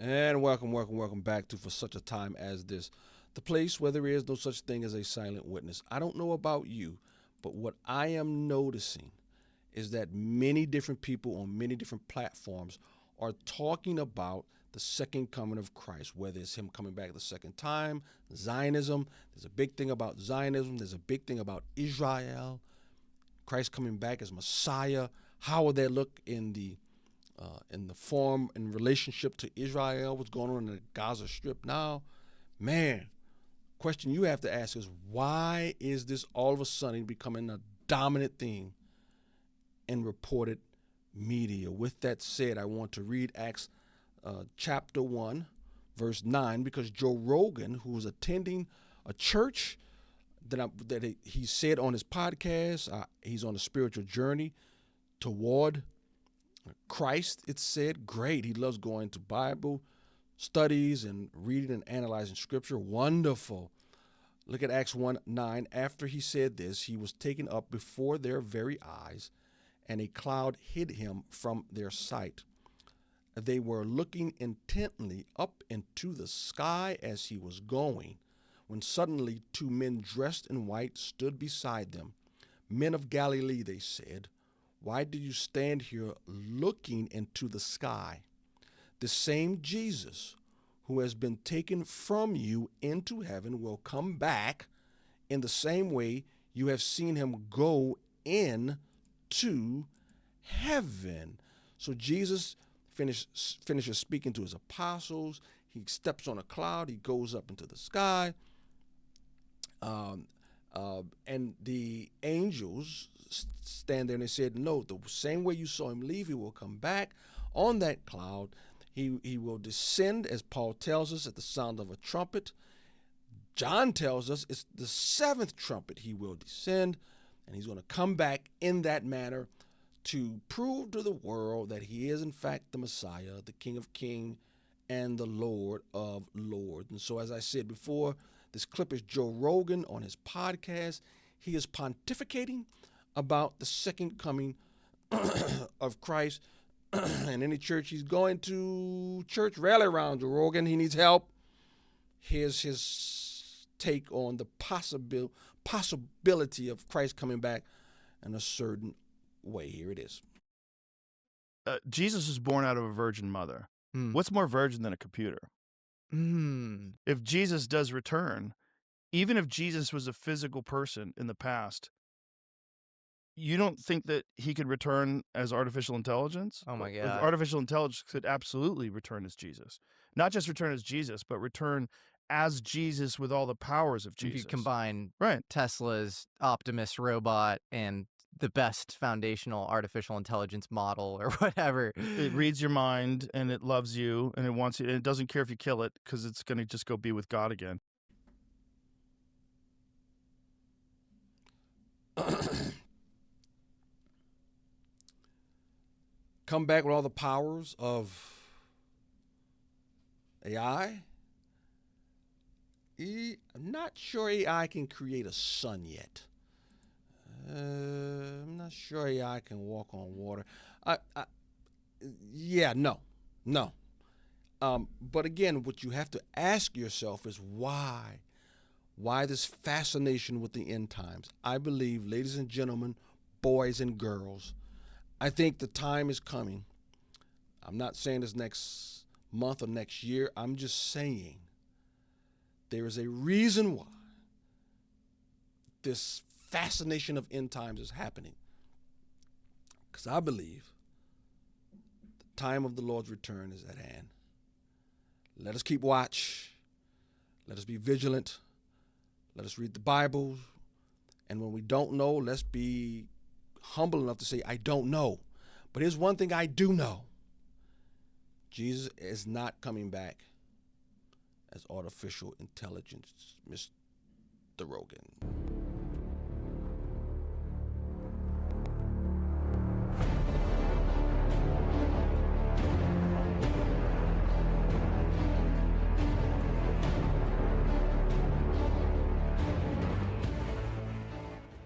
And welcome back to For Such a Time as This, the place where there is no such thing as a silent witness. I don't know about you, but what I am noticing is that many different people on many different platforms are talking about the second coming of Christ, whether it's him coming back the second time, Zionism. There's a big thing about Zionism. There's a big thing about Israel, Christ coming back as Messiah. How will that look in the form and relationship to Israel? What's going on in the Gaza Strip now? Man, question you have to ask is, why is this all of a sudden becoming a dominant theme in reported media? With that said, I want to read Acts chapter 1, verse 9, because Joe Rogan, who was attending a church that he said on his podcast, he's on a spiritual journey toward Christ, it said. Great. He loves going to Bible studies and reading and analyzing scripture. Wonderful. Look at Acts 1:9. After he said this, he was taken up before their very eyes, and a cloud hid him from their sight. They were looking intently up into the sky as he was going, when suddenly two men dressed in white stood beside them. Men of Galilee, they said, why do you stand here looking into the sky? The same Jesus who has been taken from you into heaven will come back in the same way you have seen him go into heaven. So Jesus finishes speaking to his apostles. He steps on a cloud. He goes up into the sky. And the angels stand there and they said, no, the same way you saw him leave, he will come back on that cloud. He will descend, as Paul tells us, at the sound of a trumpet. John tells us it's the seventh trumpet he will descend, and he's going to come back in that manner to prove to the world that he is in fact the Messiah, the King of Kings, and the Lord of Lords. And so, as I said before, this clip is Joe Rogan on his podcast. He is pontificating about the second coming of Christ. And any church he's going to, church rally around Joe Rogan, he needs help. Here's his take on the possibility of Christ coming back in a certain way. Here it is. Jesus was born out of a virgin mother. Hmm. What's more virgin than a computer? If Jesus does return, even if Jesus was a physical person in the past, you don't think that he could return as artificial intelligence? Oh my God. Artificial intelligence could absolutely return as Jesus. Not just return as Jesus, but return as Jesus with all the powers of You Jesus. could combine Right. Tesla's Optimus robot and the best foundational artificial intelligence model or whatever. It reads your mind and it loves you and it wants you, and it doesn't care if you kill it because it's going to just go be with God again. Come back with all the powers of AI. I'm not sure AI can create a sun yet. I'm not sure AI can walk on water. No. But again, what you have to ask yourself is why? Why this fascination with the end times? I believe, ladies and gentlemen, boys and girls, I think the time is coming. I'm not saying this next month or next year. I'm just saying there is a reason why this fascination of end times is happening. Because I believe the time of the Lord's return is at hand. Let us keep watch. Let us be vigilant. Let us read the Bible. And when we don't know, let's be humble enough to say, I don't know. But here's one thing I do know. Jesus is not coming back as artificial intelligence, Mr. Rogan.